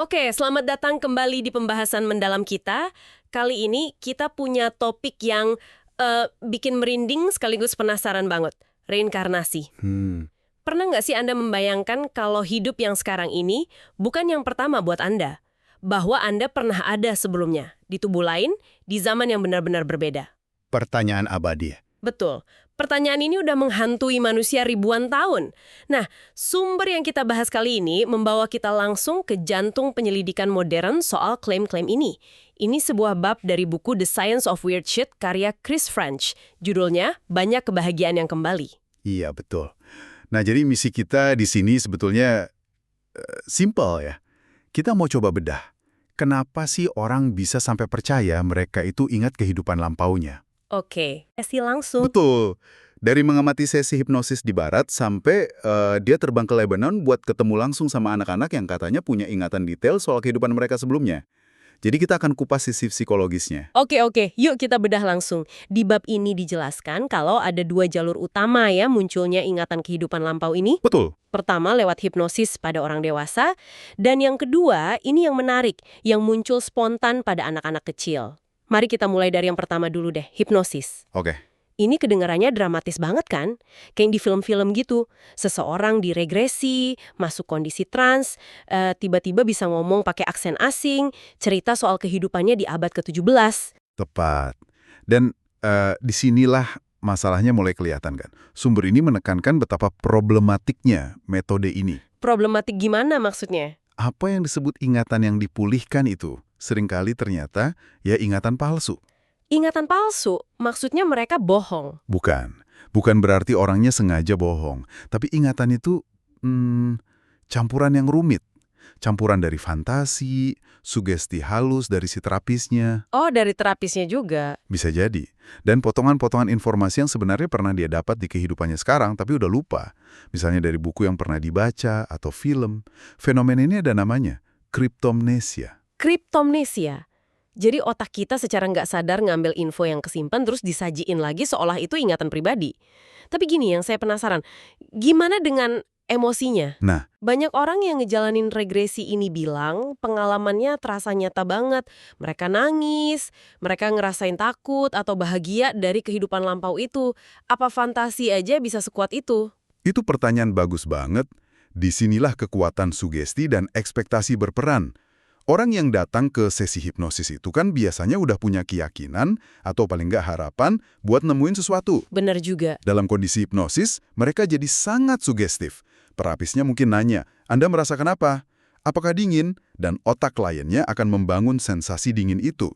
Oke, selamat datang kembali di pembahasan mendalam kita. Kali ini kita punya topik yang bikin merinding sekaligus penasaran banget. Reinkarnasi. Pernah nggak sih Anda membayangkan kalau hidup yang sekarang ini bukan yang pertama buat Anda? Bahwa Anda pernah ada sebelumnya, di tubuh lain, di zaman yang benar-benar berbeda. Pertanyaan abadi. Betul. Pertanyaan ini udah menghantui manusia ribuan tahun. Nah, sumber yang kita bahas kali ini membawa kita langsung ke jantung penyelidikan modern soal klaim-klaim ini. Ini sebuah bab dari buku The Science of Weird Shit karya Chris French. Judulnya, Banyak Kebahagiaan yang Kembali. Iya, betul. Nah, jadi misi kita di sini sebetulnya simple ya. Kita mau coba bedah. Kenapa sih orang bisa sampai percaya mereka itu ingat kehidupan lampaunya? Oke, sesi langsung. Betul. Dari mengamati sesi hipnosis di barat sampai dia terbang ke Lebanon buat ketemu langsung sama anak-anak yang katanya punya ingatan detail soal kehidupan mereka sebelumnya. Jadi kita akan kupas sisi psikologisnya. Oke, yuk kita bedah langsung. Di bab ini dijelaskan kalau ada dua jalur utama ya munculnya ingatan kehidupan lampau ini. Betul. Pertama lewat hipnosis pada orang dewasa, dan yang kedua ini yang menarik, yang muncul spontan pada anak-anak kecil. Mari kita mulai dari yang pertama dulu deh, hipnosis. Oke. Ini kedengarannya dramatis banget kan? Kayak di film-film gitu. Seseorang diregresi, masuk kondisi trans, tiba-tiba bisa ngomong pakai aksen asing, cerita soal kehidupannya di abad ke-17. Tepat. Dan disinilah masalahnya mulai kelihatan kan. Sumber ini menekankan betapa problematiknya metode ini. Problematik gimana maksudnya? Apa yang disebut ingatan yang dipulihkan itu seringkali ternyata ya ingatan palsu. Ingatan palsu, maksudnya mereka bohong. Bukan berarti orangnya sengaja bohong. Tapi ingatan itu campuran yang rumit. Campuran dari fantasi, sugesti halus dari si terapisnya. Oh, dari terapisnya juga. Bisa jadi. Dan potongan-potongan informasi yang sebenarnya pernah dia dapat di kehidupannya sekarang, tapi udah lupa. Misalnya dari buku yang pernah dibaca atau film. Fenomena ini ada namanya, kriptomnesia. Kriptomnesia. Jadi otak kita secara nggak sadar ngambil info yang kesimpan terus disajiin lagi seolah itu ingatan pribadi. Tapi gini yang saya penasaran, gimana dengan emosinya? Nah, Banyak orang yang ngejalanin regresi ini bilang pengalamannya terasa nyata banget. Mereka nangis, mereka ngerasain takut atau bahagia dari kehidupan lampau itu. Apa fantasi aja bisa sekuat itu? itu pertanyaan bagus banget. Disinilah kekuatan sugesti dan ekspektasi berperan. Orang yang datang ke sesi hipnosis itu kan biasanya udah punya keyakinan atau paling nggak harapan buat nemuin sesuatu. Bener juga. Dalam kondisi hipnosis, mereka jadi sangat sugestif. Terapisnya mungkin nanya, Anda merasakan apa? Apakah dingin? Dan otak kliennya akan membangun sensasi dingin itu.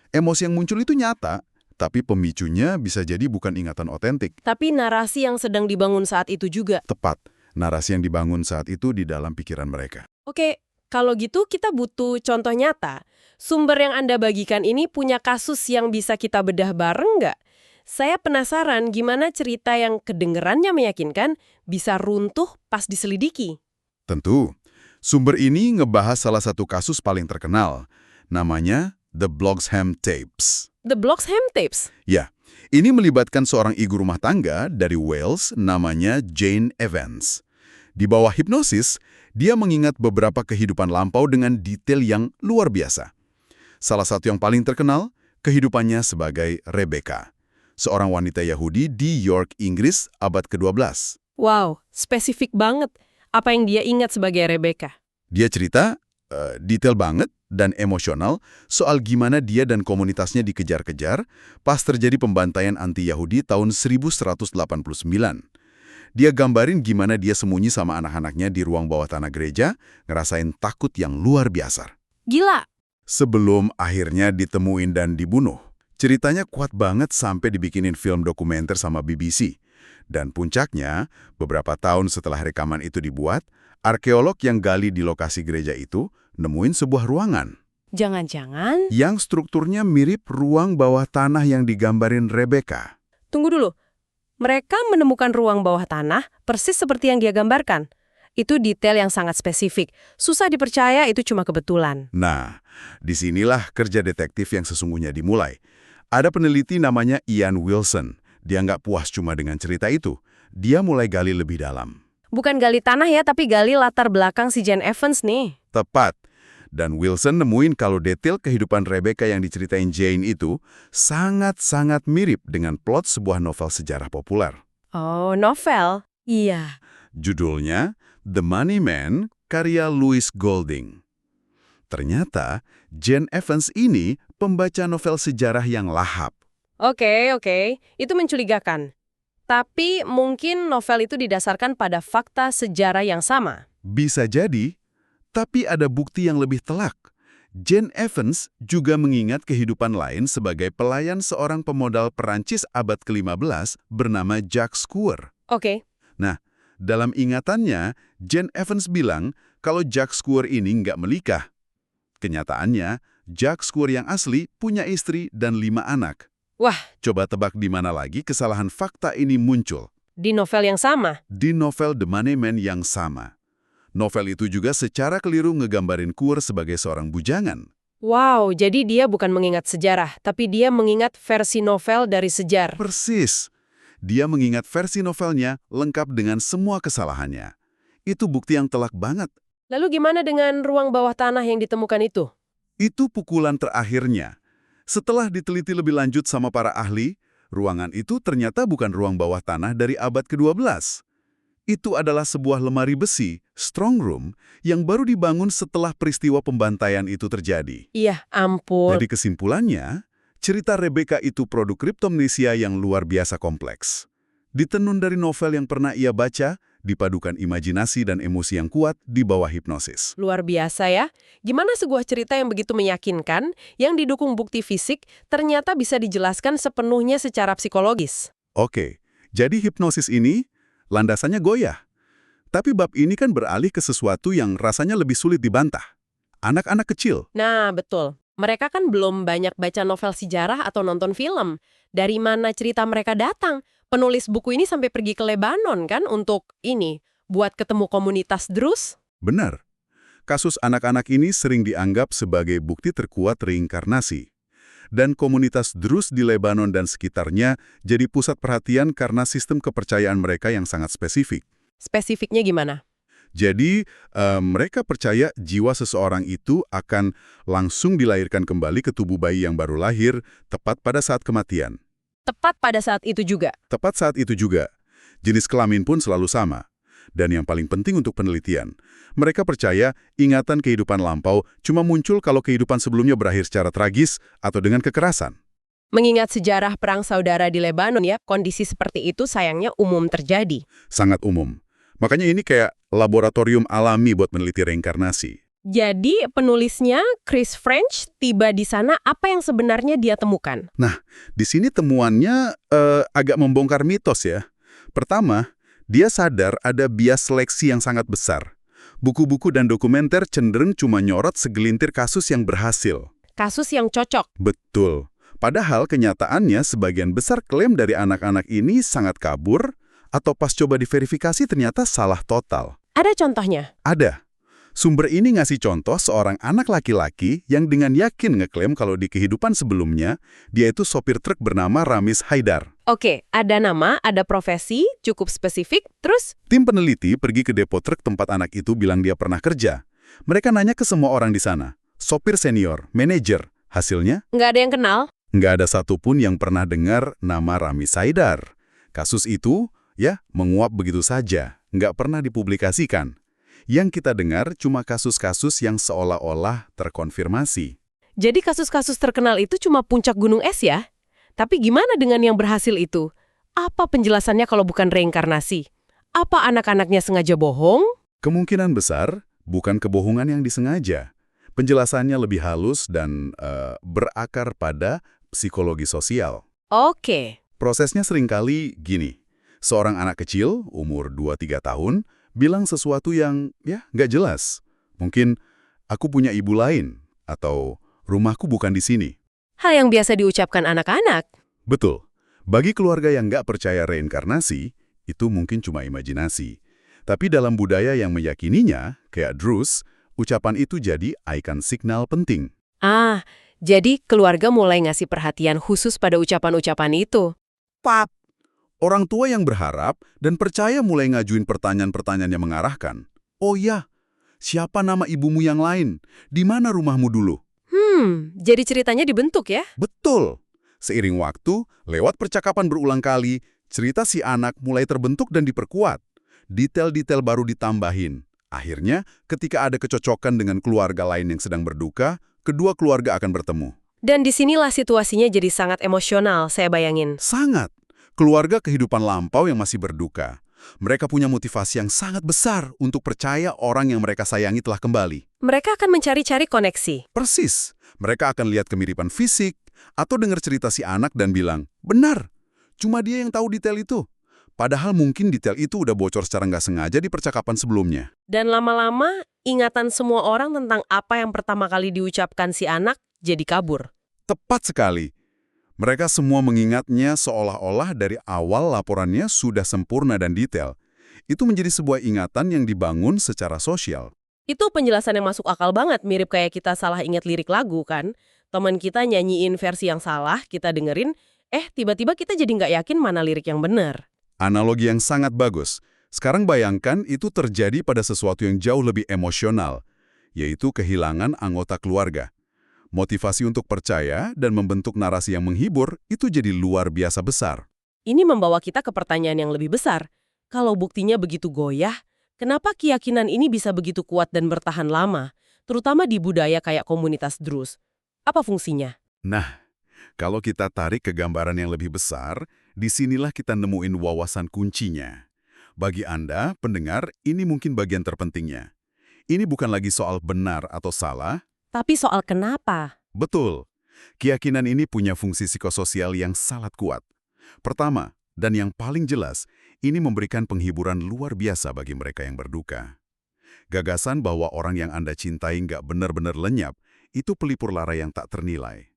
Emosi yang muncul itu nyata, tapi pemicunya bisa jadi bukan ingatan otentik. Tapi narasi yang sedang dibangun saat itu juga. Tepat, narasi yang dibangun saat itu di dalam pikiran mereka. Oke, kalau gitu kita butuh contoh nyata. Sumber yang Anda bagikan ini punya kasus yang bisa kita bedah bareng nggak? Saya penasaran gimana cerita yang kedengerannya meyakinkan bisa runtuh pas diselidiki. Tentu, sumber ini ngebahas salah satu kasus paling terkenal. Namanya The Bloxham Tapes. The Bloxham Tapes. Ya, ini melibatkan seorang ibu rumah tangga dari Wales namanya Jane Evans. Di bawah hipnosis, dia mengingat beberapa kehidupan lampau dengan detail yang luar biasa. Salah satu yang paling terkenal, kehidupannya sebagai Rebecca, seorang wanita Yahudi di York, Inggris, abad ke-12. Wow, spesifik banget. Apa yang dia ingat sebagai Rebecca? Dia cerita detail banget dan emosional soal gimana dia dan komunitasnya dikejar-kejar pas terjadi pembantaian anti-Yahudi tahun 1189. Dia gambarin gimana dia sembunyi sama anak-anaknya di ruang bawah tanah gereja, ngerasain takut yang luar biasa. Gila! Sebelum akhirnya ditemuin dan dibunuh. Ceritanya kuat banget sampai dibikinin film dokumenter sama BBC. Dan puncaknya, beberapa tahun setelah rekaman itu dibuat, arkeolog yang gali di lokasi gereja itu nemuin sebuah ruangan. Jangan-jangan... Yang strukturnya mirip ruang bawah tanah yang digambarin Rebecca. Tunggu dulu. Mereka menemukan ruang bawah tanah persis seperti yang dia gambarkan. Itu detail yang sangat spesifik. Susah dipercaya itu cuma kebetulan. Nah, disinilah kerja detektif yang sesungguhnya dimulai. Ada peneliti namanya Ian Wilson. Dia nggak puas cuma dengan cerita itu. Dia mulai gali lebih dalam. Bukan gali tanah ya, tapi gali latar belakang si Jane Evans nih. Tepat. Dan Wilson nemuin kalau detail kehidupan Rebecca yang diceritain Jane itu sangat-sangat mirip dengan plot sebuah novel sejarah populer. Oh, novel? Iya. Judulnya The Money Man, karya Louis Golding. Ternyata, Jane Evans ini pembaca novel sejarah yang lahap. Oke. Itu mencurigakan. Tapi mungkin novel itu didasarkan pada fakta sejarah yang sama. Bisa jadi, tapi ada bukti yang lebih telak. Jane Evans juga mengingat kehidupan lain sebagai pelayan seorang pemodal Perancis abad ke-15 bernama Jacques Coeur. Oke. Nah, dalam ingatannya, Jane Evans bilang kalau Jacques Coeur ini nggak melikah. Kenyataannya, Jacques Coeur yang asli punya istri dan 5 anak. Wah, Coba tebak di mana lagi kesalahan fakta ini muncul. di novel yang sama? Di novel The Money Man yang sama. Novel itu juga secara keliru ngegambarin Coeur sebagai seorang bujangan. Wow, jadi dia bukan mengingat sejarah, tapi dia mengingat versi novel dari sejarah. Persis. Dia mengingat versi novelnya lengkap dengan semua kesalahannya. Itu bukti yang telak banget. Lalu gimana dengan ruang bawah tanah yang ditemukan itu? Itu pukulan terakhirnya. Setelah diteliti lebih lanjut sama para ahli, ruangan itu ternyata bukan ruang bawah tanah dari abad ke-12. Itu adalah sebuah lemari besi, strong room, yang baru dibangun setelah peristiwa pembantaian itu terjadi. Iya, ampun. Jadi kesimpulannya, cerita Rebecca itu produk kriptomnesia yang luar biasa kompleks. Ditenun dari novel yang pernah ia baca, dipadukan imajinasi dan emosi yang kuat di bawah hipnosis. Luar biasa ya. Gimana sebuah cerita yang begitu meyakinkan, yang didukung bukti fisik, ternyata bisa dijelaskan sepenuhnya secara psikologis. Oke, jadi hipnosis ini landasannya goyah. Tapi bab ini kan beralih ke sesuatu yang rasanya lebih sulit dibantah. Anak-anak kecil. Nah, betul. Mereka kan belum banyak baca novel sejarah atau nonton film. Dari mana cerita mereka datang? Penulis buku ini sampai pergi ke Lebanon kan untuk buat ketemu komunitas Druze? Benar. Kasus anak-anak ini sering dianggap sebagai bukti terkuat reinkarnasi. Dan komunitas Druze di Lebanon dan sekitarnya jadi pusat perhatian karena sistem kepercayaan mereka yang sangat spesifik. Spesifiknya gimana? Jadi, mereka percaya jiwa seseorang itu akan langsung dilahirkan kembali ke tubuh bayi yang baru lahir tepat pada saat kematian. Tepat pada saat itu juga. Tepat saat itu juga. Jenis kelamin pun selalu sama. Dan yang paling penting untuk penelitian, mereka percaya ingatan kehidupan lampau cuma muncul kalau kehidupan sebelumnya berakhir secara tragis atau dengan kekerasan. Mengingat sejarah perang saudara di Lebanon ya, kondisi seperti itu sayangnya umum terjadi. Sangat umum. Makanya ini kayak laboratorium alami buat meneliti reinkarnasi. Jadi penulisnya, Chris French, tiba di sana, apa yang sebenarnya dia temukan? Nah, di sini temuannya agak membongkar mitos ya. Pertama, dia sadar ada bias seleksi yang sangat besar. Buku-buku dan dokumenter cenderung cuma nyorot segelintir kasus yang berhasil. Kasus yang cocok. Betul. Padahal kenyataannya sebagian besar klaim dari anak-anak ini sangat kabur, atau pas coba diverifikasi ternyata salah total. Ada contohnya? Ada. Sumber ini ngasih contoh seorang anak laki-laki yang dengan yakin ngeklaim kalau di kehidupan sebelumnya, dia itu sopir truk bernama Ramiz Haidar. Oke, ada nama, ada profesi, cukup spesifik, terus? Tim peneliti pergi ke depo truk tempat anak itu bilang dia pernah kerja. Mereka nanya ke semua orang di sana. Sopir senior, manajer. Hasilnya? Nggak ada yang kenal? Nggak ada satupun yang pernah dengar nama Ramiz Haidar. Kasus itu, menguap begitu saja. Nggak pernah dipublikasikan. Yang kita dengar cuma kasus-kasus yang seolah-olah terkonfirmasi. Jadi kasus-kasus terkenal itu cuma puncak gunung es ya? Tapi gimana dengan yang berhasil itu? Apa penjelasannya kalau bukan reinkarnasi? Apa anak-anaknya sengaja bohong? Kemungkinan besar bukan kebohongan yang disengaja. Penjelasannya lebih halus dan berakar pada psikologi sosial. Oke. Prosesnya seringkali gini. Seorang anak kecil, umur 2-3 tahun, bilang sesuatu yang nggak jelas. Mungkin, aku punya ibu lain, atau rumahku bukan di sini. Hal yang biasa diucapkan anak-anak. Betul. Bagi keluarga yang nggak percaya reinkarnasi, itu mungkin cuma imajinasi. Tapi dalam budaya yang meyakininya, kayak Druze, ucapan itu jadi ikon signal penting. Jadi keluarga mulai ngasih perhatian khusus pada ucapan-ucapan itu. Pap! Orang tua yang berharap dan percaya mulai ngajuin pertanyaan-pertanyaan yang mengarahkan. Oh ya, Siapa nama ibumu yang lain? Di mana rumahmu dulu? Jadi ceritanya dibentuk ya? Betul. Seiring waktu, lewat percakapan berulang kali, cerita si anak mulai terbentuk dan diperkuat. Detail-detail baru ditambahin. Akhirnya, ketika ada kecocokan dengan keluarga lain yang sedang berduka, kedua keluarga akan bertemu. Dan disinilah situasinya jadi sangat emosional, saya bayangin. Sangat. Keluarga kehidupan lampau yang masih berduka. Mereka punya motivasi yang sangat besar untuk percaya orang yang mereka sayangi telah kembali. Mereka akan mencari-cari koneksi. Persis. Mereka akan lihat kemiripan fisik, atau dengar cerita si anak dan bilang, benar, cuma dia yang tahu detail itu. Padahal mungkin detail itu udah bocor secara nggak sengaja di percakapan sebelumnya. Dan lama-lama, ingatan semua orang tentang apa yang pertama kali diucapkan si anak jadi kabur. Tepat sekali. Mereka semua mengingatnya seolah-olah dari awal laporannya sudah sempurna dan detail. Itu menjadi sebuah ingatan yang dibangun secara sosial. Itu penjelasan yang masuk akal banget, mirip kayak kita salah ingat lirik lagu kan. Teman kita nyanyiin versi yang salah, kita dengerin, tiba-tiba kita jadi nggak yakin mana lirik yang benar. Analogi yang sangat bagus. Sekarang bayangkan itu terjadi pada sesuatu yang jauh lebih emosional, yaitu kehilangan anggota keluarga. Motivasi untuk percaya dan membentuk narasi yang menghibur itu jadi luar biasa besar. Ini membawa kita ke pertanyaan yang lebih besar. Kalau buktinya begitu goyah, kenapa keyakinan ini bisa begitu kuat dan bertahan lama, terutama di budaya kayak komunitas Druze? Apa fungsinya? Nah, kalau kita tarik ke gambaran yang lebih besar, disinilah kita nemuin wawasan kuncinya. Bagi Anda, pendengar, ini mungkin bagian terpentingnya. Ini bukan lagi soal benar atau salah, Tapi soal kenapa? betul. Keyakinan ini punya fungsi psikososial yang sangat kuat. Pertama, dan yang paling jelas, ini memberikan penghiburan luar biasa bagi mereka yang berduka. Gagasan bahwa orang yang Anda cintai nggak benar-benar lenyap, itu pelipur lara yang tak ternilai.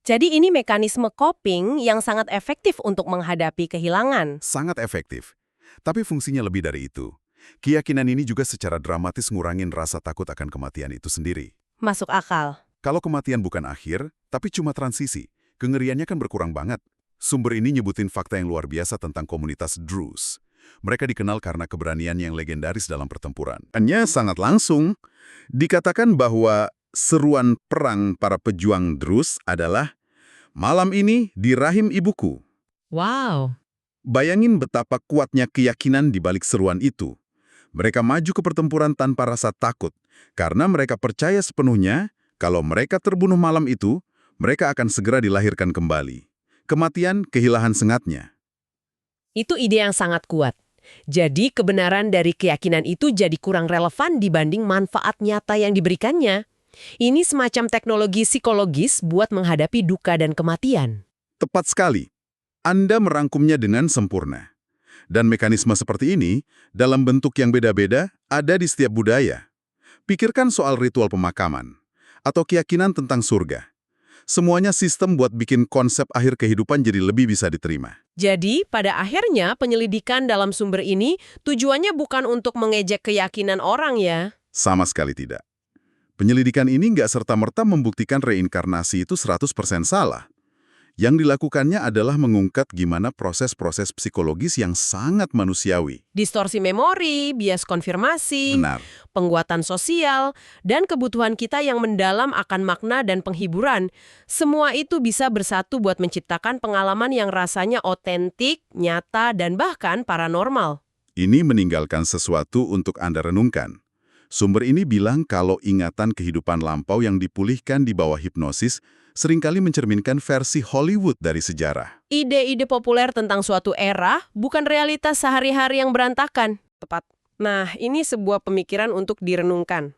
Jadi ini mekanisme coping yang sangat efektif untuk menghadapi kehilangan. Sangat efektif. Tapi fungsinya lebih dari itu. Keyakinan ini juga secara dramatis ngurangin rasa takut akan kematian itu sendiri. Masuk akal. Kalau kematian bukan akhir, tapi cuma transisi, kengeriannya kan berkurang banget. Sumber ini nyebutin fakta yang luar biasa tentang komunitas Druze. Mereka dikenal karena keberanian yang legendaris dalam pertempuran. Hanya sangat langsung. Dikatakan bahwa seruan perang para pejuang Druze adalah, malam ini di rahim ibuku. Wow. Bayangin betapa kuatnya keyakinan di balik seruan itu. Mereka maju ke pertempuran tanpa rasa takut, karena mereka percaya sepenuhnya kalau mereka terbunuh malam itu, mereka akan segera dilahirkan kembali. Kematian kehilangan sengatnya. Itu ide yang sangat kuat. Jadi kebenaran dari keyakinan itu jadi kurang relevan dibanding manfaat nyata yang diberikannya. Ini semacam teknologi psikologis buat menghadapi duka dan kematian. Tepat sekali. Anda merangkumnya dengan sempurna. Dan mekanisme seperti ini, dalam bentuk yang beda-beda, ada di setiap budaya. Pikirkan soal ritual pemakaman, atau keyakinan tentang surga. Semuanya sistem buat bikin konsep akhir kehidupan jadi lebih bisa diterima. Jadi, pada akhirnya penyelidikan dalam sumber ini tujuannya bukan untuk mengejek keyakinan orang ya. Sama sekali tidak. Penyelidikan ini nggak serta-merta membuktikan reinkarnasi itu 100% salah. Yang dilakukannya adalah mengungkap gimana proses-proses psikologis yang sangat manusiawi. Distorsi memori, bias konfirmasi, Benar. penguatan sosial, dan kebutuhan kita yang mendalam akan makna dan penghiburan. Semua itu bisa bersatu buat menciptakan pengalaman yang rasanya otentik, nyata, dan bahkan paranormal. Ini meninggalkan sesuatu untuk Anda renungkan. Sumber ini bilang kalau ingatan kehidupan lampau yang dipulihkan di bawah hipnosis seringkali mencerminkan versi Hollywood dari sejarah. Ide-ide populer tentang suatu era bukan realitas sehari-hari yang berantakan. Tepat. Nah, ini sebuah pemikiran untuk direnungkan.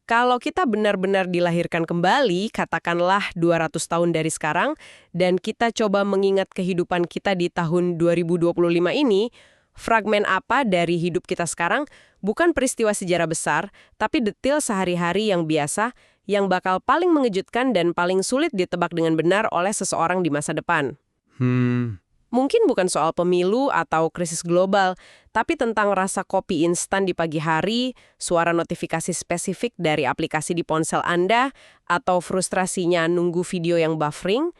Kalau kita benar-benar dilahirkan kembali, katakanlah 200 tahun dari sekarang, dan kita coba mengingat kehidupan kita di tahun 2025 ini, fragmen apa dari hidup kita sekarang bukan peristiwa sejarah besar, tapi detail sehari-hari yang biasa, yang bakal paling mengejutkan dan paling sulit ditebak dengan benar oleh seseorang di masa depan. Mungkin bukan soal pemilu atau krisis global, tapi tentang rasa kopi instan di pagi hari, suara notifikasi spesifik dari aplikasi di ponsel Anda, atau frustrasinya nunggu video yang buffering.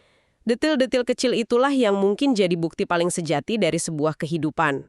Detil-detil kecil itulah yang mungkin jadi bukti paling sejati dari sebuah kehidupan.